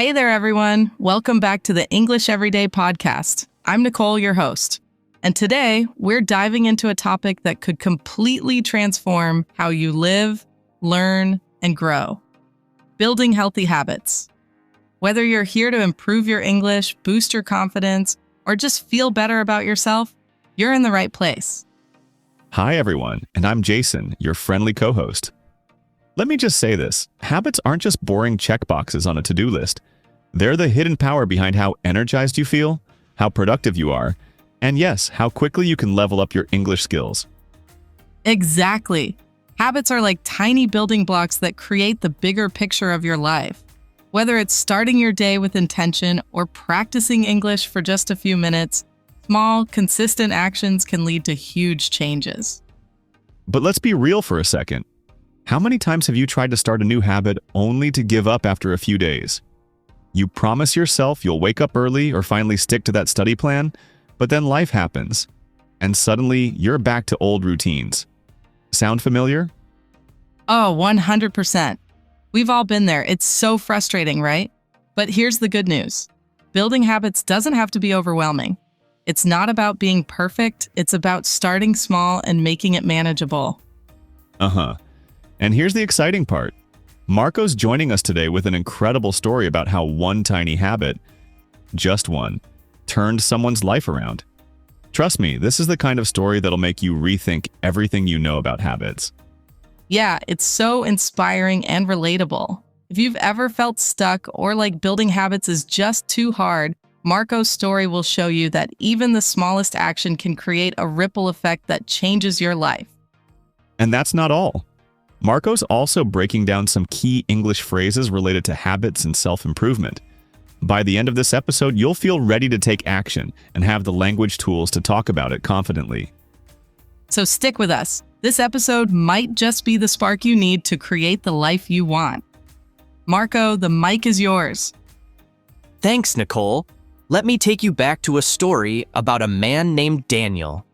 Hey there, everyone. Welcome back to the English Everyday podcast. I'm Nicole, your host. And today, we're diving into a topic that could completely transform how you live, learn, and grow. Building healthy habits. Whether you're here to improve your English, boost your confidence, or just feel better about yourself, you're in the right place. Hi, everyone, and I'm Jason, your friendly co-host. Let me just say this. Habits aren't just boring checkboxes on a to-do list. They're the hidden power behind how energized you feel, how productive you are, and yes, how quickly you can level up your English skills. Exactly. Habits are like tiny building blocks that create the bigger picture of your life. Whether it's starting your day with intention or practicing English for just a few minutes, small, consistent actions can lead to huge changes. But let's be real for a second. How many times have you tried to start a new habit only to give up after a few days? You promise yourself you'll wake up early or finally stick to that study plan, but then life happens, and suddenly you're back to old routines. Sound familiar? Oh, 100%. We've all been there. It's so frustrating, right? But here's the good news. Building habits doesn't have to be overwhelming. It's not about being perfect. It's about starting small and making it manageable. And here's the exciting part. Marco's joining us today with an incredible story about how one tiny habit, just one, turned someone's life around. Trust me, this is the kind of story that'll make you rethink everything you know about habits. Yeah, it's so inspiring and relatable. If you've ever felt stuck or like building habits is just too hard, Marco's story will show you that even the smallest action can create a ripple effect that changes your life. And that's not all. Marco's also breaking down some key English phrases related to habits and self-improvement. By the end of this episode, you'll feel ready to take action and have the language tools to talk about it confidently. So stick with us. This episode might just be the spark you need to create the life you want. Marco, the mic is yours. Thanks, Nicole. Let me take you back to a story about a man named Daniel.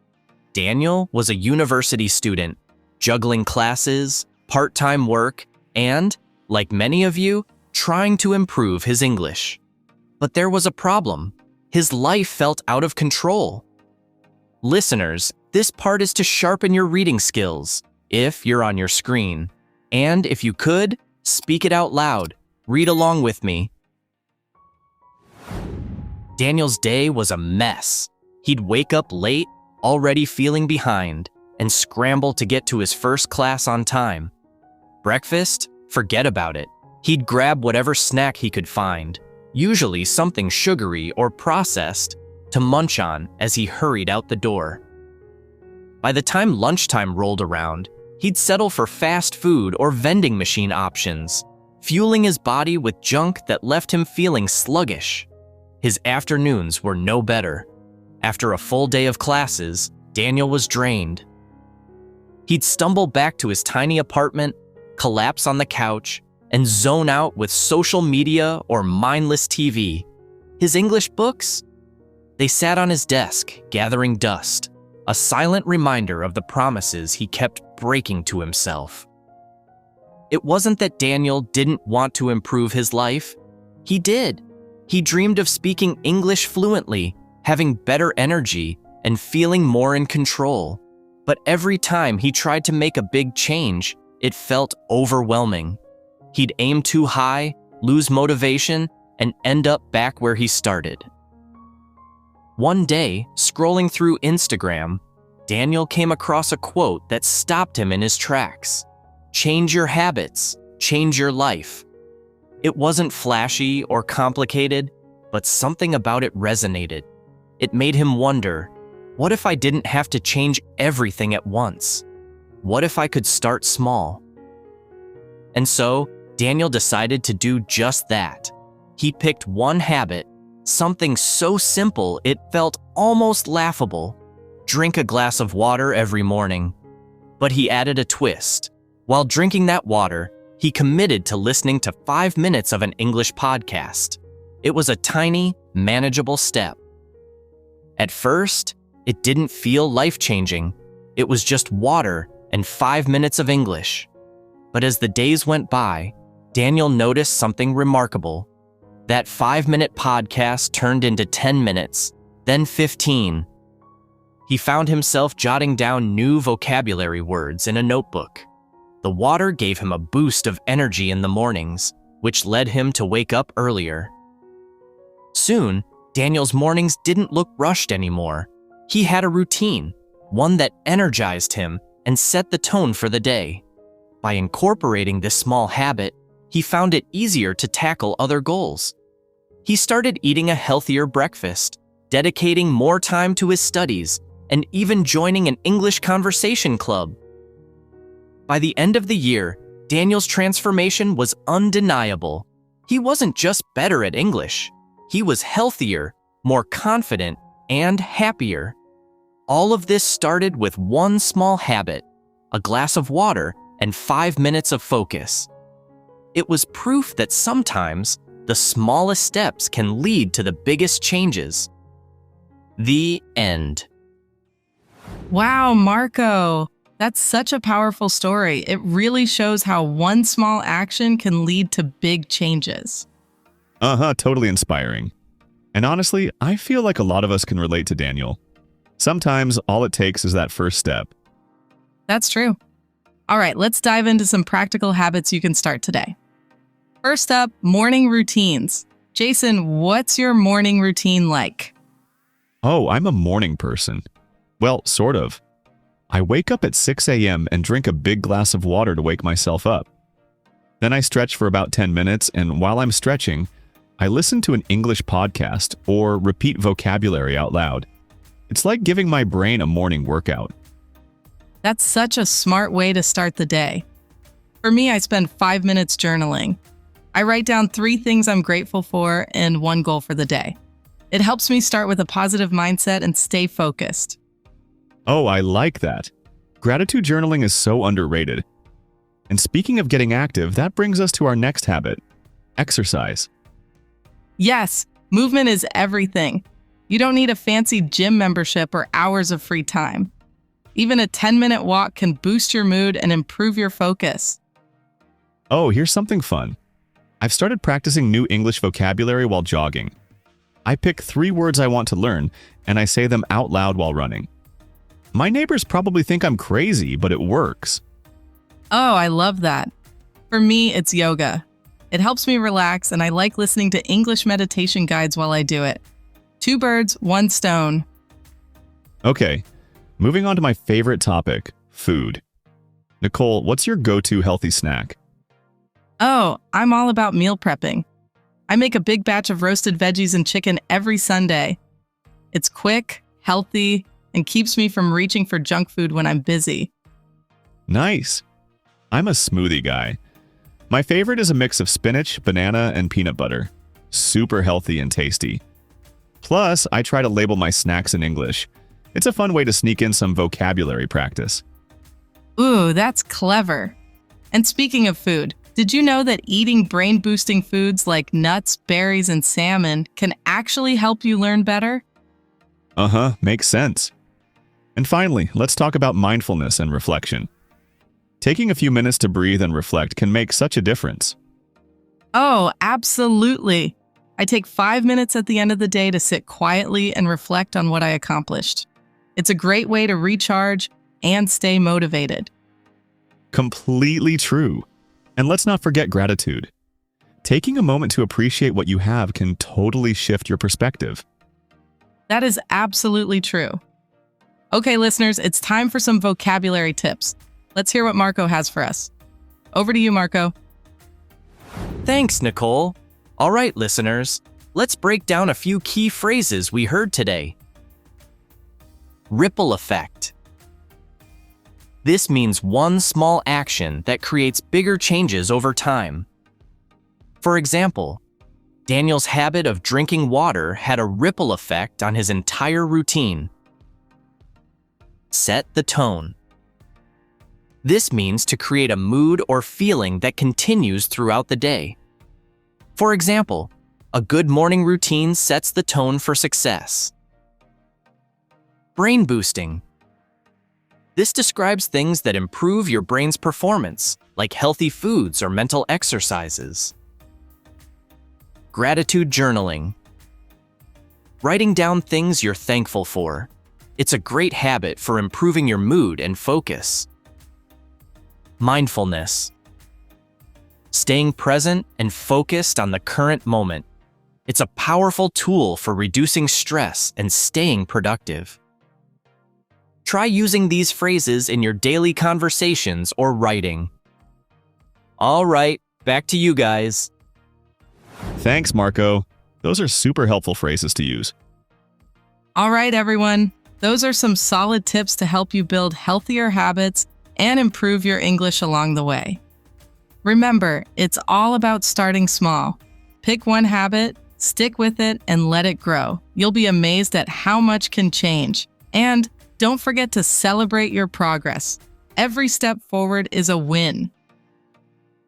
Daniel was a university student, juggling classes, part-time work, and, like many of you, trying to improve his English. But there was a problem. His life felt out of control. Listeners, this part is to sharpen your reading skills, if you're on your screen. And if you could, speak it out loud. Read along with me. Daniel's day was a mess. He'd wake up late, already feeling behind, and scramble to get to his first class on time. Breakfast? Forget about it. He'd grab whatever snack he could find, usually something sugary or processed, to munch on as he hurried out the door. By the time lunchtime rolled around, he'd settle for fast food or vending machine options, fueling his body with junk that left him feeling sluggish. His afternoons were no better. After a full day of classes, Daniel was drained. He'd stumble back to his tiny apartment, collapse on the couch, and zone out with social media or mindless TV. His English books? They sat on his desk, gathering dust, a silent reminder of the promises he kept breaking to himself. It wasn't that Daniel didn't want to improve his life. He did. He dreamed of speaking English fluently, having better energy, and feeling more in control. But every time he tried to make a big change, it felt overwhelming. He'd aim too high, lose motivation, and end up back where he started. One day, scrolling through Instagram, Daniel came across a quote that stopped him in his tracks. "Change your habits, change your life." It wasn't flashy or complicated, but something about it resonated. It made him wonder, what if I didn't have to change everything at once? What if I could start small? And so, Daniel decided to do just that. He picked one habit, something so simple it felt almost laughable. Drink a glass of water every morning. But he added a twist. While drinking that water, he committed to listening to 5 minutes of an English podcast. It was a tiny, manageable step. At first, it didn't feel life-changing. It was just water and 5 minutes of English. But as the days went by, Daniel noticed something remarkable. That 5-minute podcast turned into 10 minutes, then 15. He found himself jotting down new vocabulary words in a notebook. The water gave him a boost of energy in the mornings, which led him to wake up earlier. Soon, Daniel's mornings didn't look rushed anymore. He had a routine, one that energized him and set the tone for the day. By incorporating this small habit, he found it easier to tackle other goals. He started eating a healthier breakfast, dedicating more time to his studies, and even joining an English conversation club. By the end of the year, Daniel's transformation was undeniable. He wasn't just better at English. He was healthier, more confident, and happier. All of this started with one small habit, a glass of water and 5 minutes of focus. It was proof that sometimes the smallest steps can lead to the biggest changes. The end. Wow, Marco. That's such a powerful story. It really shows how one small action can lead to big changes. Totally inspiring. And honestly, I feel like a lot of us can relate to Daniel. Sometimes all it takes is that first step. That's true. All right, let's dive into some practical habits you can start today. First up, morning routines. Jason, what's your morning routine like? Oh, I'm a morning person. Well, sort of. I wake up at 6 a.m. and drink a big glass of water to wake myself up. Then I stretch for about 10 minutes, and while I'm stretching, I listen to an English podcast or repeat vocabulary out loud. It's like giving my brain a morning workout. That's such a smart way to start the day. For me, I spend 5 minutes journaling. I write down 3 things I'm grateful for and 1 goal for the day. It helps me start with a positive mindset and stay focused. Oh, I like that. Gratitude journaling is so underrated. And speaking of getting active, that brings us to our next habit, exercise. Yes, movement is everything. You don't need a fancy gym membership or hours of free time. Even a 10-minute walk can boost your mood and improve your focus. Oh, here's something fun. I've started practicing new English vocabulary while jogging. I pick 3 words I want to learn, and I say them out loud while running. My neighbors probably think I'm crazy, but it works. Oh, I love that. For me, it's yoga. It helps me relax, and I like listening to English meditation guides while I do it. 2 birds, 1 stone. Okay, moving on to my favorite topic, food. Nicole, what's your go-to healthy snack? Oh, I'm all about meal prepping. I make a big batch of roasted veggies and chicken every Sunday. It's quick, healthy, and keeps me from reaching for junk food when I'm busy. Nice. I'm a smoothie guy. My favorite is a mix of spinach, banana, and peanut butter. Super healthy and tasty. Plus, I try to label my snacks in English. It's a fun way to sneak in some vocabulary practice. Ooh, that's clever. And speaking of food, did you know that eating brain-boosting foods like nuts, berries, and salmon can actually help you learn better? Makes sense. And finally, let's talk about mindfulness and reflection. Taking a few minutes to breathe and reflect can make such a difference. Oh, absolutely. I take 5 minutes at the end of the day to sit quietly and reflect on what I accomplished. It's a great way to recharge and stay motivated. Completely true. And let's not forget gratitude. Taking a moment to appreciate what you have can totally shift your perspective. That is absolutely true. Okay, listeners, it's time for some vocabulary tips. Let's hear what Marco has for us. Over to you, Marco. Thanks, Nicole. All right, listeners, let's break down a few key phrases we heard today. Ripple effect. This means one small action that creates bigger changes over time. For example, Daniel's habit of drinking water had a ripple effect on his entire routine. Set the tone. This means to create a mood or feeling that continues throughout the day. For example, a good morning routine sets the tone for success. Brain boosting. This describes things that improve your brain's performance, like healthy foods or mental exercises. Gratitude journaling. Writing down things you're thankful for. It's a great habit for improving your mood and focus. Mindfulness. Staying present and focused on the current moment. It's a powerful tool for reducing stress and staying productive. Try using these phrases in your daily conversations or writing. All right, back to you guys. Thanks, Marco. Those are super helpful phrases to use. All right, everyone. Those are some solid tips to help you build healthier habits and improve your English along the way. Remember, it's all about starting small. Pick one habit, stick with it, and let it grow. You'll be amazed at how much can change. And don't forget to celebrate your progress. Every step forward is a win.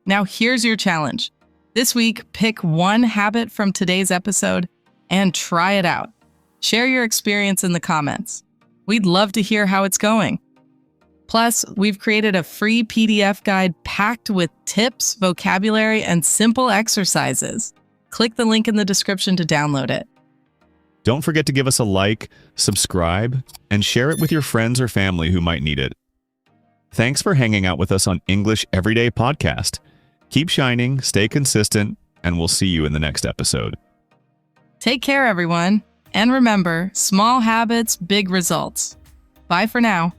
Now here's your challenge. This week, pick one habit from today's episode and try it out. Share your experience in the comments. We'd love to hear how it's going. Plus, we've created a free PDF guide packed with tips, vocabulary, and simple exercises. Click the link in the description to download it. Don't forget to give us a like, subscribe, and share it with your friends or family who might need it. Thanks for hanging out with us on English Everyday Podcast. Keep shining, stay consistent, and we'll see you in the next episode. Take care, everyone. And remember, small habits, big results. Bye for now.